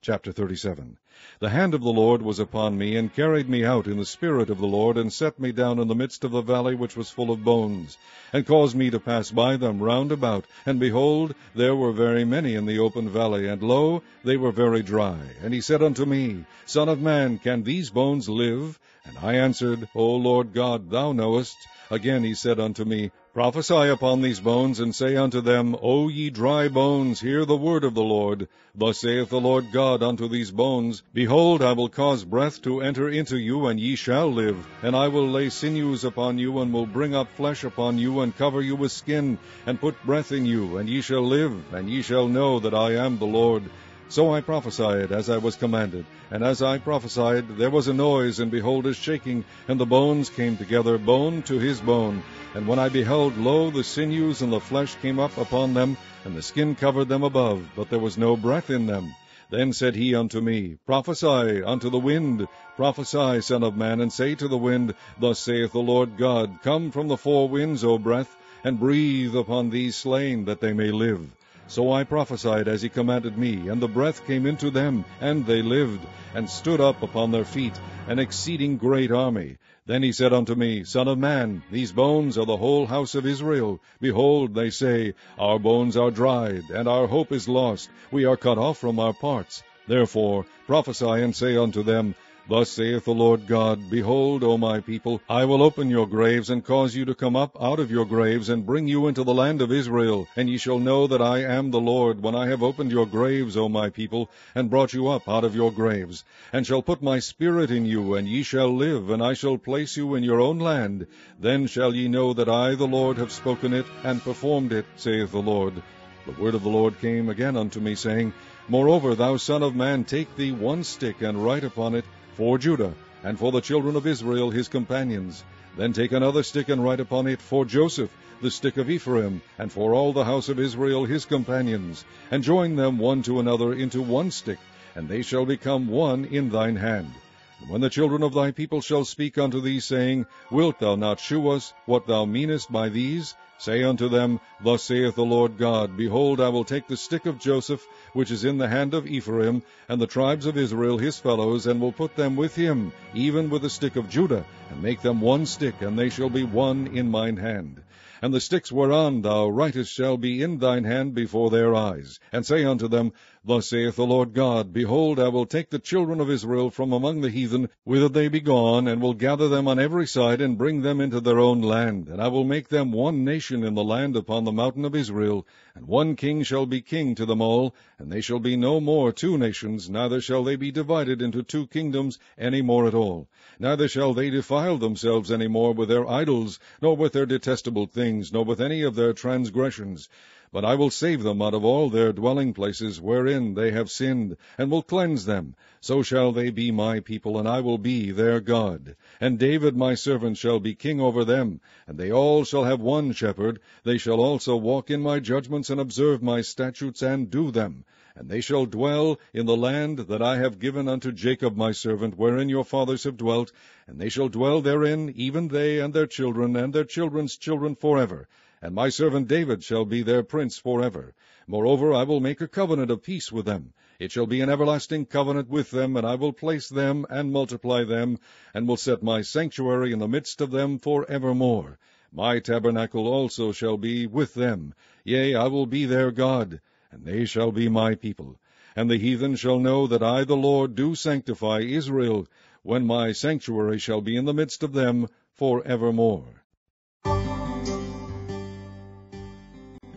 Chapter 37. The hand of the Lord was upon me, and carried me out in the spirit of the Lord, and set me down in the midst of the valley which was full of bones, and caused me to pass by them round about. And behold, there were very many in the open valley, and lo, they were very dry. And he said unto me, Son of man, can these bones live? And I answered, O Lord God, thou knowest. Again he said unto me, Prophesy upon these bones, and say unto them, O ye dry bones, hear the word of the Lord. Thus saith the Lord God unto these bones, Behold, I will cause breath to enter into you, and ye shall live. And I will lay sinews upon you, and will bring up flesh upon you, and cover you with skin, and put breath in you, and ye shall live, and ye shall know that I am the Lord. So I prophesied as I was commanded. And as I prophesied, there was a noise, and behold, a shaking, and the bones came together, bone to his bone. And when I beheld, lo, the sinews and the flesh came up upon them, and the skin covered them above, but there was no breath in them. Then said he unto me, Prophesy unto the wind, prophesy, Son of man, and say to the wind, Thus saith the Lord God, Come from the four winds, O breath, and breathe upon these slain, that they may live. So I prophesied as he commanded me, and the breath came into them, and they lived, and stood up upon their feet, an exceeding great army. Then he said unto me, Son of man, these bones are the whole house of Israel. Behold, they say, Our bones are dried, and our hope is lost. We are cut off from our parts. Therefore prophesy and say unto them, Thus saith the Lord God, Behold, O my people, I will open your graves, and cause you to come up out of your graves, and bring you into the land of Israel. And ye shall know that I am the Lord, when I have opened your graves, O my people, and brought you up out of your graves, and shall put my spirit in you, and ye shall live, and I shall place you in your own land. Then shall ye know that I, the Lord, have spoken it, and performed it, saith the Lord. The word of the Lord came again unto me, saying, Moreover, thou son of man, take thee one stick, and write upon it, For Judah, and for the children of Israel his companions. Then take another stick, and write upon it, For Joseph, the stick of Ephraim, and for all the house of Israel his companions. And join them one to another into one stick, and they shall become one in thine hand. And when the children of thy people shall speak unto thee, saying, Wilt thou not shew us what thou meanest by these? Say unto them, Thus saith the Lord God, Behold, I will take the stick of Joseph, which is in the hand of Ephraim, and the tribes of Israel his fellows, and will put them with him, even with the stick of Judah, and make them one stick, and they shall be one in mine hand. And the sticks whereon thou writest shall be in thine hand before their eyes. And say unto them, Thus saith the Lord God, Behold, I will take the children of Israel from among the heathen, whither they be gone, and will gather them on every side, and bring them into their own land. And I will make them one nation in the land upon the mountain of Israel, and one king shall be king to them all. And they shall be no more two nations, neither shall they be divided into two kingdoms any more at all. Neither shall they defile themselves any more with their idols, nor with their detestable things, nor with any of their transgressions. But I will save them out of all their dwelling places wherein they have sinned, and will cleanse them. So shall they be my people, and I will be their God. And David my servant shall be king over them, and they all shall have one shepherd. They shall also walk in my judgments, and observe my statutes, and do them. And they shall dwell in the land that I have given unto Jacob my servant, wherein your fathers have dwelt, and they shall dwell therein, even they and their children, and their children's children forever. And my servant David shall be their prince forever. Moreover, I will make a covenant of peace with them. It shall be an everlasting covenant with them, and I will place them and multiply them, and will set my sanctuary in the midst of them forevermore. My tabernacle also shall be with them. Yea, I will be their God, and they shall be my people. And the heathen shall know that I, the Lord, do sanctify Israel, when my sanctuary shall be in the midst of them forevermore.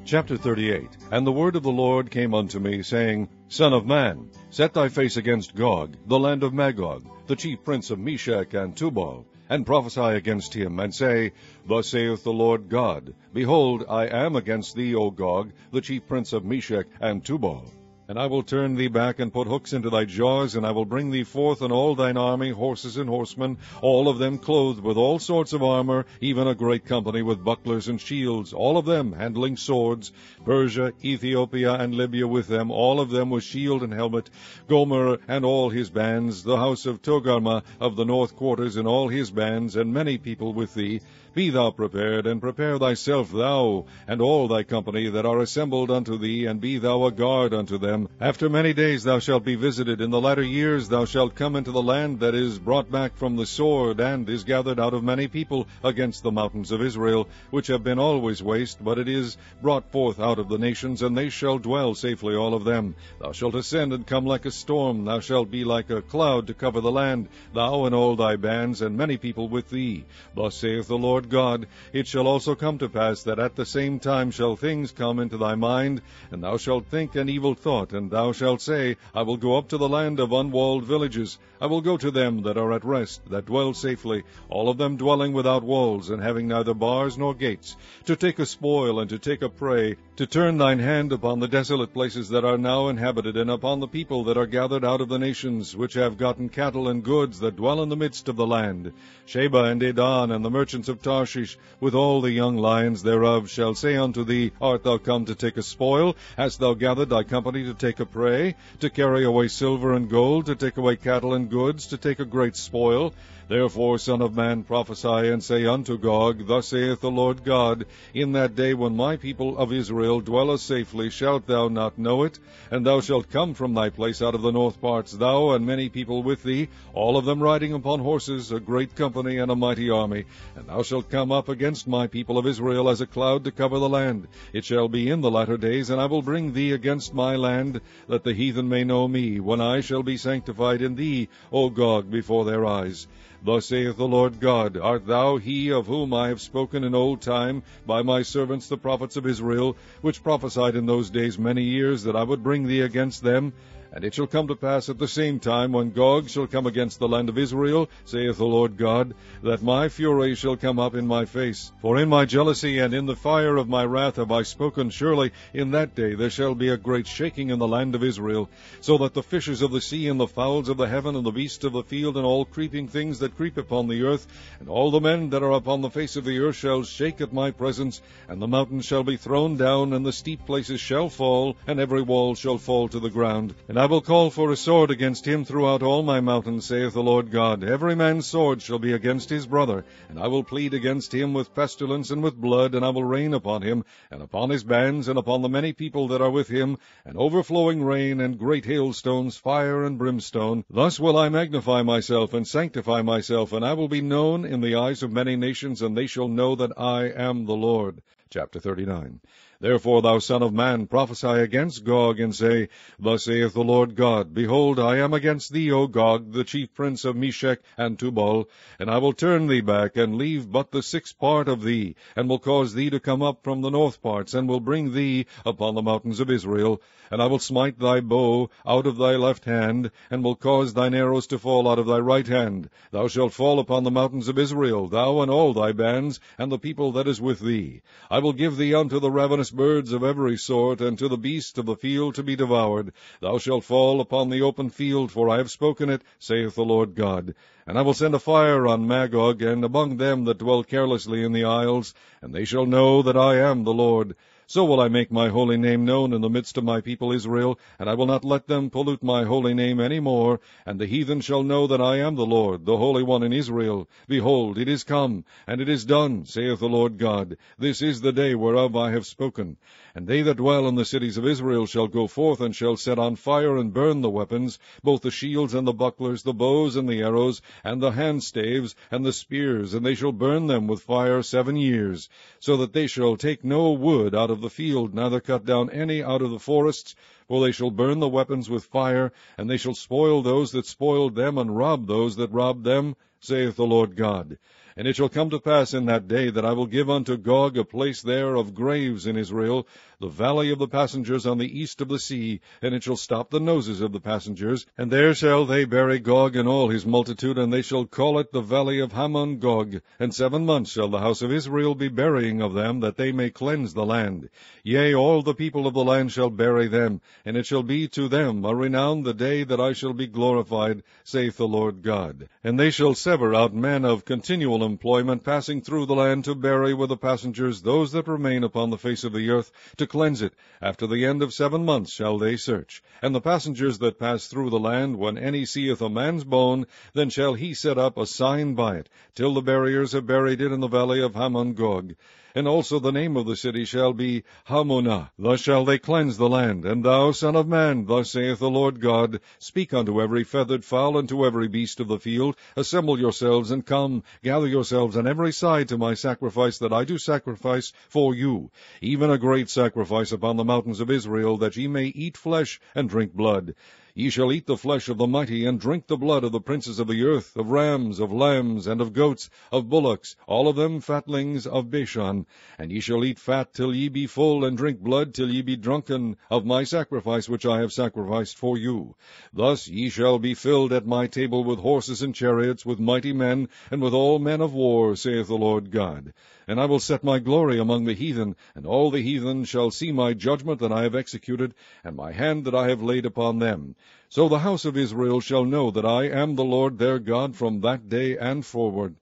Chapter 38. And the word of the Lord came unto me, saying, Son of man, set thy face against Gog, the land of Magog, the chief prince of Meshech and Tubal, and prophesy against him, and say, Thus saith the Lord God, Behold, I am against thee, O Gog, the chief prince of Meshech and Tubal. And I will turn thee back, and put hooks into thy jaws, and I will bring thee forth and all thine army, horses and horsemen, all of them clothed with all sorts of armor, even a great company with bucklers and shields, all of them handling swords, Persia, Ethiopia, and Libya with them, all of them with shield and helmet, Gomer and all his bands, the house of Togarmah of the north quarters and all his bands, and many people with thee. Be thou prepared, and prepare thyself, thou and all thy company that are assembled unto thee, and be thou a guard unto them. them, After many days thou shalt be visited. In the latter years thou shalt come into the land that is brought back from the sword, and is gathered out of many people against the mountains of Israel, which have been always waste, but it is brought forth out of the nations, and they shall dwell safely all of them. Thou shalt ascend and come like a storm, thou shalt be like a cloud to cover the land, thou and all thy bands, and many people with thee. Thus saith the Lord God, It shall also come to pass that at the same time shall things come into thy mind, and thou shalt think an evil thought, and thou shalt say, I will go up to the land of unwalled villages. I will go to them that are at rest, that dwell safely, all of them dwelling without walls, and having neither bars nor gates, to take a spoil and to take a prey, to turn thine hand upon the desolate places that are now inhabited, and upon the people that are gathered out of the nations, which have gotten cattle and goods, that dwell in the midst of the land. Sheba and Dedan and the merchants of Tarshish, with all the young lions thereof, shall say unto thee, Art thou come to take a spoil? Hast thou gathered thy company to take a prey, to carry away silver and gold, to take away cattle and goods, to take a great spoil? Therefore, Son of man, prophesy, and say unto Gog, Thus saith the Lord God, In that day when my people of Israel dwelleth safely, shalt thou not know it? And thou shalt come from thy place out of the north parts, thou and many people with thee, all of them riding upon horses, a great company and a mighty army. And thou shalt come up against my people of Israel as a cloud to cover the land. It shall be in the latter days, and I will bring thee against my land, that the heathen may know me, when I shall be sanctified in thee, O Gog, before their eyes. Thus saith the Lord God, Art thou he of whom I have spoken in old time by my servants the prophets of Israel, which prophesied in those days many years that I would bring thee against them? And it shall come to pass at the same time, when Gog shall come against the land of Israel, saith the Lord God, that my fury shall come up in my face. For in my jealousy and in the fire of my wrath have I spoken. Surely in that day there shall be a great shaking in the land of Israel, so that the fishes of the sea and the fowls of the heaven and the beasts of the field and all creeping things that creep upon the earth, and all the men that are upon the face of the earth shall shake at my presence, and the mountains shall be thrown down, and the steep places shall fall, and every wall shall fall to the ground. And I will call for a sword against him throughout all my mountains, saith the Lord God. Every man's sword shall be against his brother, and I will plead against him with pestilence and with blood, and I will rain upon him, and upon his bands, and upon the many people that are with him, an overflowing rain, and great hailstones, fire and brimstone. Thus will I magnify myself, and sanctify myself, and I will be known in the eyes of many nations, and they shall know that I am the Lord. Chapter 39. Therefore, thou son of man, prophesy against Gog, and say, Thus saith the Lord God, Behold, I am against thee, O Gog, the chief prince of Meshech and Tubal, and I will turn thee back, and leave but the sixth part of thee, and will cause thee to come up from the north parts, and will bring thee upon the mountains of Israel. And I will smite thy bow out of thy left hand, and will cause thine arrows to fall out of thy right hand. Thou shalt fall upon the mountains of Israel, thou and all thy bands, and the people that is with thee. I will give thee unto the ravenous birds of every sort, and to the beasts of the field to be devoured. Thou shalt fall upon the open field, for I have spoken it, saith the Lord God. And I will send a fire on Magog, and among them that dwell carelessly in the isles, and they shall know that I am the Lord. So will I make my holy name known in the midst of my people Israel, and I will not let them pollute my holy name any more. And the heathen shall know that I am the Lord, the Holy One in Israel. Behold, it is come, and it is done, saith the Lord God. This is the day whereof I have spoken. And they that dwell in the cities of Israel shall go forth, and shall set on fire and burn the weapons, both the shields and the bucklers, the bows and the arrows, and the handstaves, and the spears, and they shall burn them with fire 7 years, so that they shall take no wood out of the field, neither cut down any out of the forests, for they shall burn the weapons with fire, and they shall spoil those that spoiled them, and rob those that robbed them, saith the Lord God. And it shall come to pass in that day that I will give unto Gog a place there of graves in Israel, the valley of the passengers on the east of the sea, and it shall stop the noses of the passengers. And there shall they bury Gog and all his multitude, and they shall call it the valley of Hamon Gog. And 7 months shall the house of Israel be burying of them, that they may cleanse the land. Yea, all the people of the land shall bury them, and it shall be to them a renown the day that I shall be glorified, saith the Lord God. And they shall set sever out men of continual employment passing through the land to bury with the passengers those that remain upon the face of the earth, to cleanse it. After the end of 7 months shall they search. And the passengers that pass through the land, when any seeth a man's bone, then shall he set up a sign by it, till the buriers have buried it in the valley of Hamon Gog. And also the name of the city shall be Hamonah. Thus shall they cleanse the land. And thou, son of man, thus saith the Lord God, speak unto every feathered fowl and to every beast of the field, assemble yourselves and come, gather yourselves on every side to my sacrifice that I do sacrifice for you, even a great sacrifice upon the mountains of Israel, that ye may eat flesh and drink blood. Ye shall eat the flesh of the mighty, and drink the blood of the princes of the earth, of rams, of lambs, and of goats, of bullocks, all of them fatlings of Bashan. And ye shall eat fat till ye be full, and drink blood till ye be drunken of my sacrifice which I have sacrificed for you. Thus ye shall be filled at my table with horses and chariots, with mighty men, and with all men of war, saith the Lord God. And I will set my glory among the heathen, and all the heathen shall see my judgment that I have executed, and my hand that I have laid upon them. So the house of Israel shall know that I am the Lord their God from that day and forward.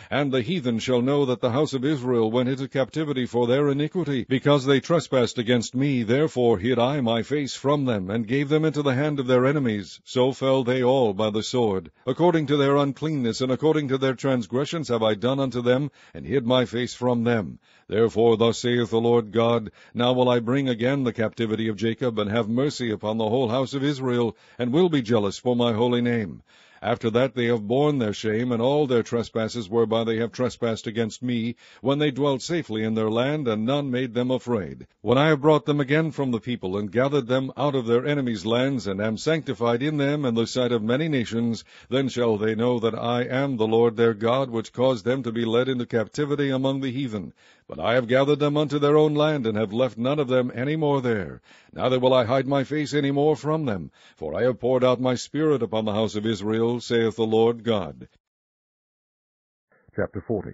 And the heathen shall know that the house of Israel went into captivity for their iniquity, because they trespassed against me. Therefore hid I my face from them, and gave them into the hand of their enemies. So fell they all by the sword. According to their uncleanness and according to their transgressions have I done unto them, and hid my face from them. Therefore thus saith the Lord God, now will I bring again the captivity of Jacob, and have mercy upon the whole house of Israel, and will be jealous for my holy name. After that they have borne their shame, and all their trespasses whereby they have trespassed against me, when they dwelt safely in their land, and none made them afraid. When I have brought them again from the people, and gathered them out of their enemies' lands, and am sanctified in them in the sight of many nations, then shall they know that I am the Lord their God, which caused them to be led into captivity among the heathen. But I have gathered them unto their own land, and have left none of them any more there. Neither will I hide my face any more from them, for I have poured out my Spirit upon the house of Israel, saith the Lord God. Chapter 40.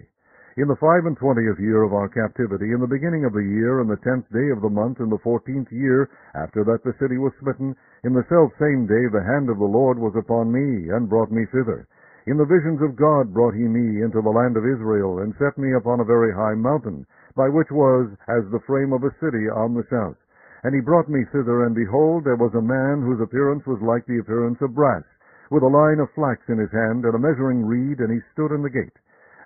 In the 25th year of our captivity, in the beginning of the year, in the 10th day of the month, in the 14th year, after that the city was smitten, in the selfsame day the hand of the Lord was upon me, and brought me thither. In the visions of God brought he me into the land of Israel, and set me upon a very high mountain, by which was as the frame of a city on the south. And he brought me thither, and behold, there was a man whose appearance was like the appearance of brass, with a line of flax in his hand, and a measuring reed, and he stood in the gate.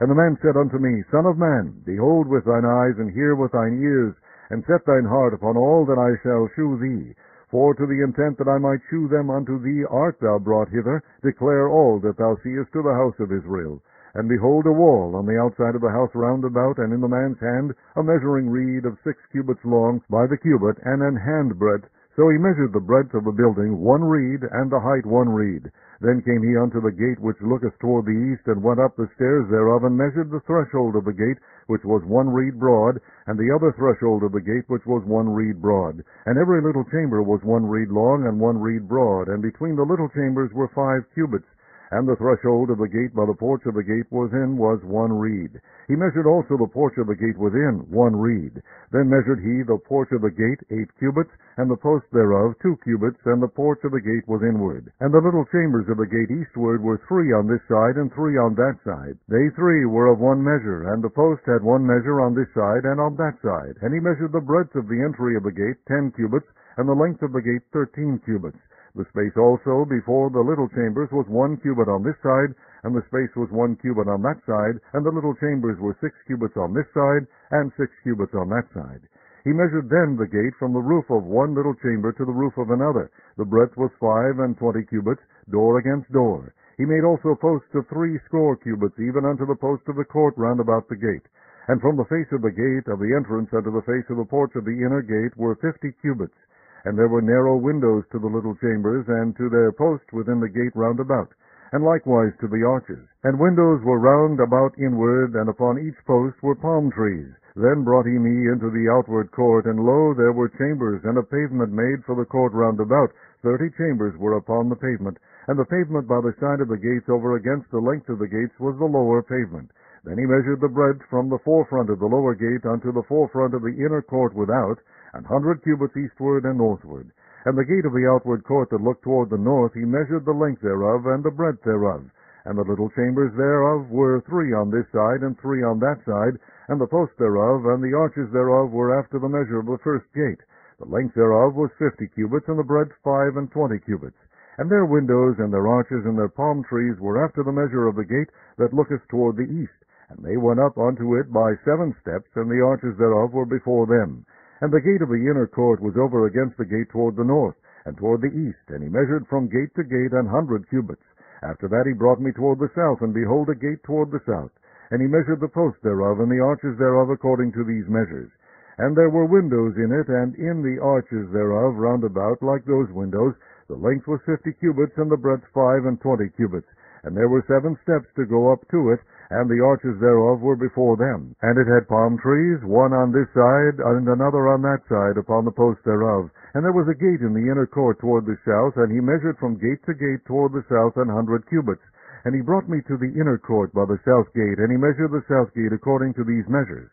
And the man said unto me, Son of man, behold with thine eyes, and hear with thine ears, and set thine heart upon all that I shall shew thee. For to the intent that I might shew them unto thee art thou brought hither, declare all that thou seest to the house of Israel. And behold, a wall on the outside of the house round about, and in the man's hand a measuring reed of 6 cubits long by the cubit, and an hand breadth. So he measured the breadth of the building 1 reed, and the height 1 reed. Then came he unto the gate which looketh toward the east, and went up the stairs thereof, and measured the threshold of the gate, which was 1 reed broad, and the other threshold of the gate, which was 1 reed broad. And every little chamber was 1 reed long, and 1 reed broad, and between the little chambers were 5 cubits. And the threshold of the gate by the porch of the gate within was 1 reed. He measured also the porch of the gate within 1 reed. Then measured he the porch of the gate 8 cubits, and the post thereof 2 cubits, and the porch of the gate was inward. And the little chambers of the gate eastward were 3 on this side, and 3 on that side. They 3 were of 1 measure, and the post had 1 measure on this side and on that side. And he measured the breadth of the entry of the gate 10 cubits, and the length of the gate 13 cubits. The space also before the little chambers was 1 cubit on this side, and the space was 1 cubit on that side, and the little chambers were 6 cubits on this side, and 6 cubits on that side. He measured then the gate from the roof of one little chamber to the roof of another. The breadth was 25 cubits, door against door. He made also posts of 60 cubits, even unto the post of the court round about the gate. And from the face of the gate of the entrance unto the face of the porch of the inner gate were 50 cubits. And there were narrow windows to the little chambers, and to their post within the gate round about, and likewise to the arches. And windows were round about inward, and upon each post were palm trees. Then brought he me into the outward court, and lo, there were chambers, and a pavement made for the court round about. 30 chambers were upon the pavement, and the pavement by the side of the gates over against the length of the gates was the lower pavement. Then he measured the breadth from the forefront of the lower gate unto the forefront of the inner court without, 100 cubits eastward and northward. And the gate of the outward court that looked toward the north he measured the length thereof and the breadth thereof. And the little chambers thereof were 3 on this side, and 3 on that side, and the posts thereof, and the arches thereof were after the measure of the first gate. The length thereof was 50 cubits, and the breadth 25 cubits. And their windows, and their arches, and their palm trees were after the measure of the gate that looketh toward the east. And they went up unto it by 7 steps, and the arches thereof were before them. And the gate of the inner court was over against the gate toward the north, and toward the east, and he measured from gate to gate 100 cubits. After that he brought me toward the south, and behold, a gate toward the south. And he measured the posts thereof, and the arches thereof according to these measures. And there were windows in it, and in the arches thereof round about, like those windows. The length was 50 cubits, and the breadth 25 cubits. And there were 7 steps to go up to it, and the arches thereof were before them. And it had palm trees, one on this side, and another on that side, upon the posts thereof. And there was a gate in the inner court toward the south, and he measured from gate to gate toward the south 100 cubits. And he brought me to the inner court by the south gate, and he measured the south gate according to these measures.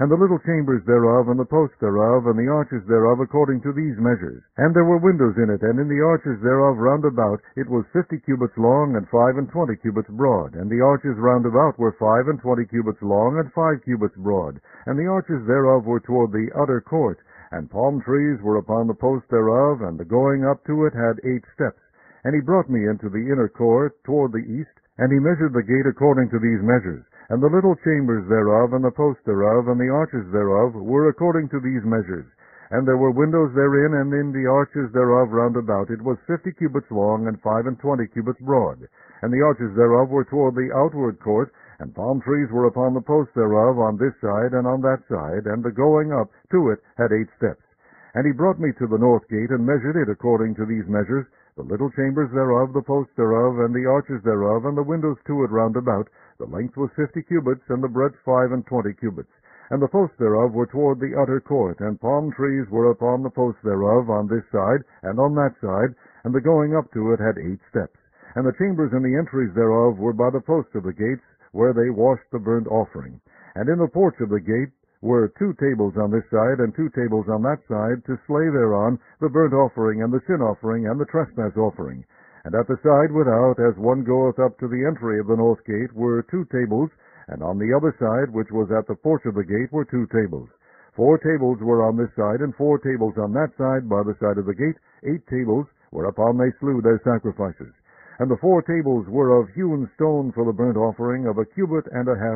And the little chambers thereof, and the posts thereof, and the arches thereof according to these measures. And there were windows in it, and in the arches thereof round about it was 50 cubits long, and 25 cubits broad. And the arches round about were 25 cubits long, and 5 cubits broad. And the arches thereof were toward the utter court. And palm trees were upon the posts thereof, and the going up to it had 8 steps. And he brought me into the inner court toward the east, and he measured the gate according to these measures. And the little chambers thereof, and the posts thereof, and the arches thereof were according to these measures. And there were windows therein, and in the arches thereof round about it was 50 cubits long, and 25 cubits broad. And the arches thereof were toward the outward court, and palm trees were upon the posts thereof on this side and on that side, and the going up to it had 8 steps. And he brought me to the north gate, and measured it according to these measures, the little chambers thereof, the posts thereof, and the arches thereof, and the windows to it round about. The length was 50 cubits, and the breadth 25 cubits. And the posts thereof were toward the utter court, and palm trees were upon the posts thereof on this side and on that side, and the going up to it had 8 steps. And the chambers and the entries thereof were by the posts of the gates, where they washed the burnt offering. And in the porch of the gate were 2 tables on this side, and 2 tables on that side, to slay thereon the burnt offering, and the sin offering, and the trespass offering. And at the side without, as one goeth up to the entry of the north gate, were 2 tables, and on the other side, which was at the porch of the gate, were 2 tables. 4 tables were on this side, and 4 tables on that side, by the side of the gate, 8 tables, whereupon they slew their sacrifices. And the 4 tables were of hewn stone for the burnt offering, of 1.5 cubits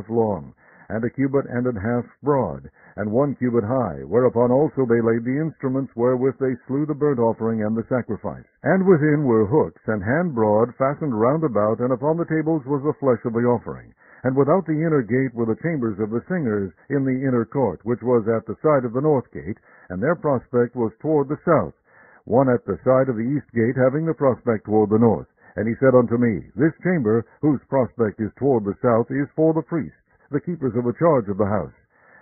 long, and 1.5 cubits broad, and 1 cubit high, whereupon also they laid the instruments wherewith they slew the burnt offering and the sacrifice. And within were hooks, and hand broad, fastened round about, and upon the tables was the flesh of the offering. And without the inner gate were the chambers of the singers in the inner court, which was at the side of the north gate, and their prospect was toward the south, one at the side of the east gate, having the prospect toward the north. And he said unto me, This chamber, whose prospect is toward the south, is for the priests, the keepers of the charge of the house.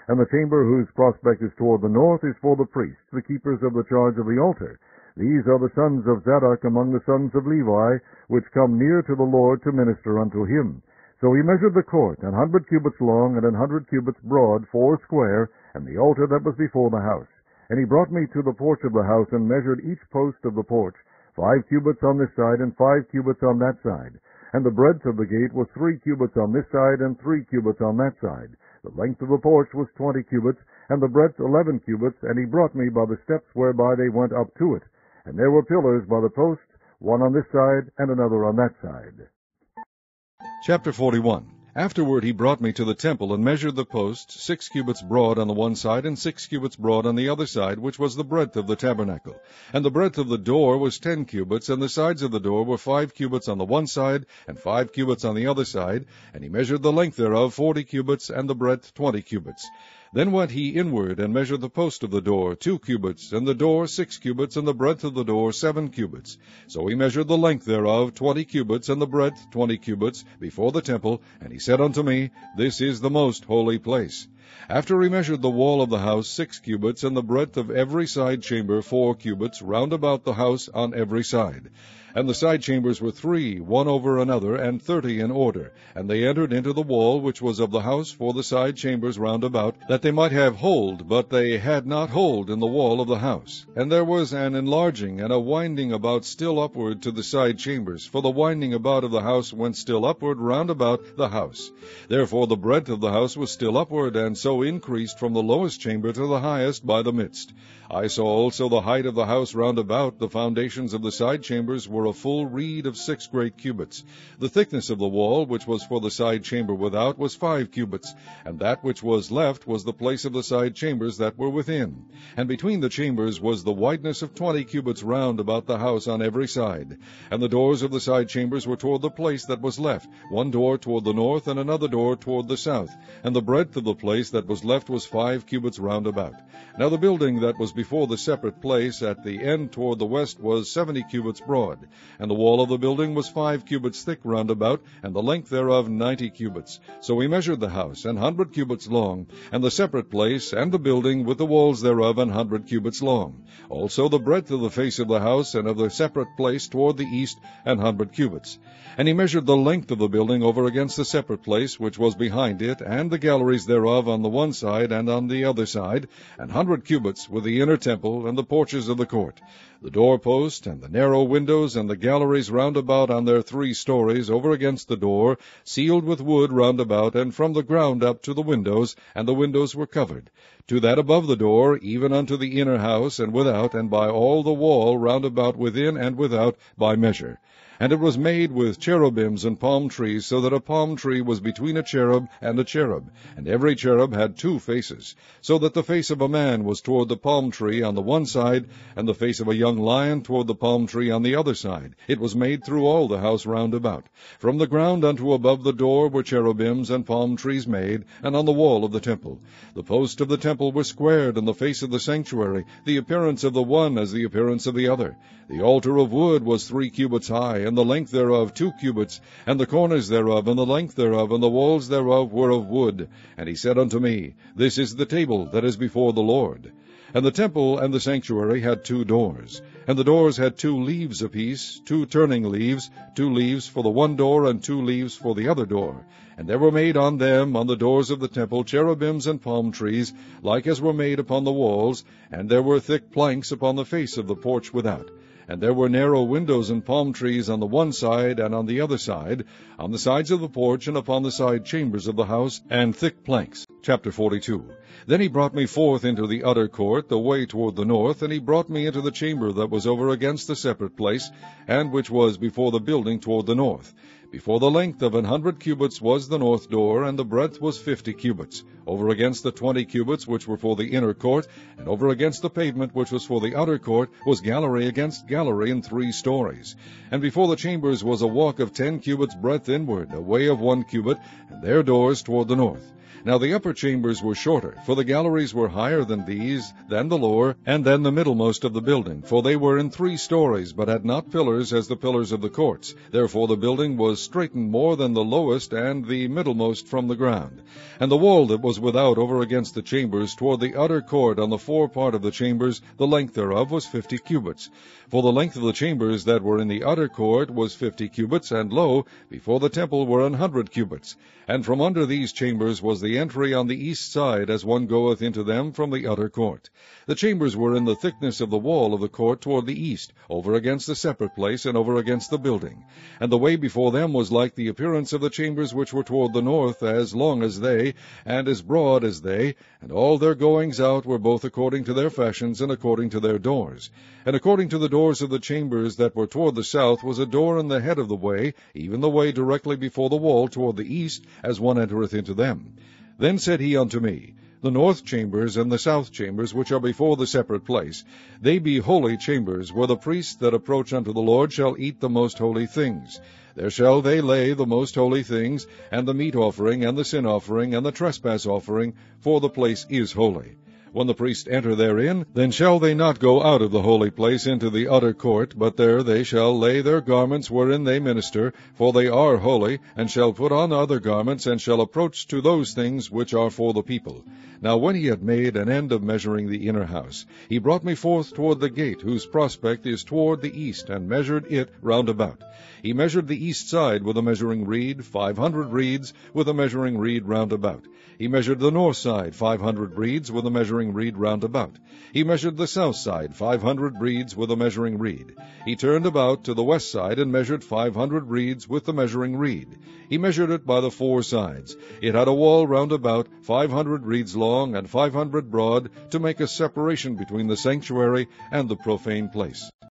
And the chamber whose prospect is toward the north is for the priests, the keepers of the charge of the altar. These are the sons of Zadok among the sons of Levi, which come near to the Lord to minister unto him. So he measured the court, 100 cubits long, and 100 cubits broad, 4 square, and the altar that was before the house. And he brought me to the porch of the house, and measured each post of the porch, 5 cubits on this side, and 5 cubits on that side. And the breadth of the gate was 3 cubits on this side, and 3 cubits on that side. The length of the porch was 20 cubits, and the breadth 11 cubits, and he brought me by the steps whereby they went up to it. And there were pillars by the posts, one on this side, and another on that side. Chapter 41. Afterward he brought me to the temple, and measured the post, 6 cubits broad on the one side, and 6 cubits broad on the other side, which was the breadth of the tabernacle. And the breadth of the door was 10 cubits, and the sides of the door were 5 cubits on the one side, and 5 cubits on the other side. And he measured the length thereof 40 cubits, and the breadth 20 cubits. Then went he inward, and measured the post of the door 2 cubits, and the door 6 cubits, and the breadth of the door 7 cubits. So he measured the length thereof 20 cubits, and the breadth 20 cubits, before the temple. And he said unto me, This is the most holy place. After he measured the wall of the house 6 cubits, and the breadth of every side chamber 4 cubits, round about the house on every side. And the side chambers were 3, one over another, and 30 in order. And they entered into the wall which was of the house for the side chambers round about, that they might have hold, but they had not hold in the wall of the house. And there was an enlarging and a winding about still upward to the side chambers, for the winding about of the house went still upward round about the house. Therefore the breadth of the house was still upward, and so increased from the lowest chamber to the highest by the midst. I saw also the height of the house round about. The foundations of the side chambers were a full reed of 6 great cubits. The thickness of the wall, which was for the side chamber without, was 5 cubits, and that which was left was the place of the side chambers that were within. And between the chambers was the wideness of 20 cubits round about the house on every side. And the doors of the side chambers were toward the place that was left, one door toward the north, and another door toward the south. And the breadth of the place that was left was 5 cubits round about. Now the building that was before the separate place at the end toward the west was 70 cubits broad, and the wall of the building was 5 cubits thick round about, and the length thereof 90 cubits. So we measured the house 100 cubits long, and the separate place, and the building with the walls thereof 100 cubits long. Also the breadth of the face of the house and of the separate place toward the east 100 cubits. And he measured the length of the building over against the separate place which was behind it, and the galleries thereof on the one side and on the other side, 100 cubits, with the inner temple and the porches of the court, the doorpost and the narrow windows and the galleries round about on their 3 stories over against the door, sealed with wood round about, and from the ground up to the windows, and the windows were covered, to that above the door, even unto the inner house, and without, and by all the wall round about within and without by measure. And it was made with cherubims and palm trees, so that a palm tree was between a cherub and a cherub, and every cherub had 2 faces, so that the face of a man was toward the palm tree on the one side, and the face of a young lion toward the palm tree on the other side. It was made through all the house round about. From the ground unto above the door were cherubims and palm trees made, and on the wall of the temple. The posts of the temple were squared, and the face of the sanctuary, the appearance of the one as the appearance of the other. The altar of wood was 3 cubits high, and the length thereof 2 cubits, and the corners thereof, and the length thereof, and the walls thereof were of wood. And he said unto me, This is the table that is before the Lord. And the temple and the sanctuary had 2 doors, and the doors had 2 leaves apiece, 2 turning leaves, 2 leaves for the one door, and 2 leaves for the other door. And there were made on them, on the doors of the temple, cherubims and palm trees, like as were made upon the walls, and there were thick planks upon the face of the porch without. And there were narrow windows and palm trees on the one side and on the other side, on the sides of the porch and upon the side chambers of the house, and thick planks. Chapter 42. Then he brought me forth into the utter court, the way toward the north, and he brought me into the chamber that was over against the separate place, and which was before the building toward the north. Before the length of 100 cubits was the north door, and the breadth was 50 cubits. Over against the 20 cubits which were for the inner court, and over against the pavement which was for the outer court, was gallery against gallery in 3 stories. And before the chambers was a walk of 10 cubits breadth inward, a way of 1 cubit, and their doors toward the north. Now the upper chambers were shorter, for the galleries were higher than these, than the lower, and than the middlemost of the building, for they were in 3 stories, but had not pillars as the pillars of the courts. Therefore the building was straitened more than the lowest and the middlemost from the ground. And the wall that was without over against the chambers toward the utter court on the forepart of the chambers, the length thereof was 50 cubits. For the length of the chambers that were in the utter court was 50 cubits, and lo, before the temple were 100 cubits. And from under these chambers was the entry on the east side, as one goeth into them from the utter court. The chambers were in the thickness of the wall of the court toward the east, over against the separate place, and over against the building. And the way before them was like the appearance of the chambers which were toward the north, as long as they, and as broad as they, and all their goings out were both according to their fashions, and according to their doors. And according to the doors of the chambers that were toward the south was a door in the head of the way, even the way directly before the wall toward the east, as one entereth into them. Then said he unto me, The north chambers and the south chambers, which are before the separate place, they be holy chambers, where the priests that approach unto the Lord shall eat the most holy things. There shall they lay the most holy things, and the meat offering, and the sin offering, and the trespass offering, for the place is holy. When the priests enter therein, then shall they not go out of the holy place into the utter court, but there they shall lay their garments wherein they minister, for they are holy, and shall put on other garments, and shall approach to those things which are for the people. Now when he had made an end of measuring the inner house, he brought me forth toward the gate, whose prospect is toward the east, and measured it round about. He measured the east side with a measuring reed, 500 reeds, with a measuring reed round about. He measured the north side, 500 reeds, with a measuring reed round about. He measured the south side, 500 reeds, with a measuring reed. He turned about to the west side, and measured 500 reeds with the measuring reed. He measured it by the four sides. It had a wall round about, 500 reeds long, and 500 broad, to make a separation between the sanctuary and the profane place.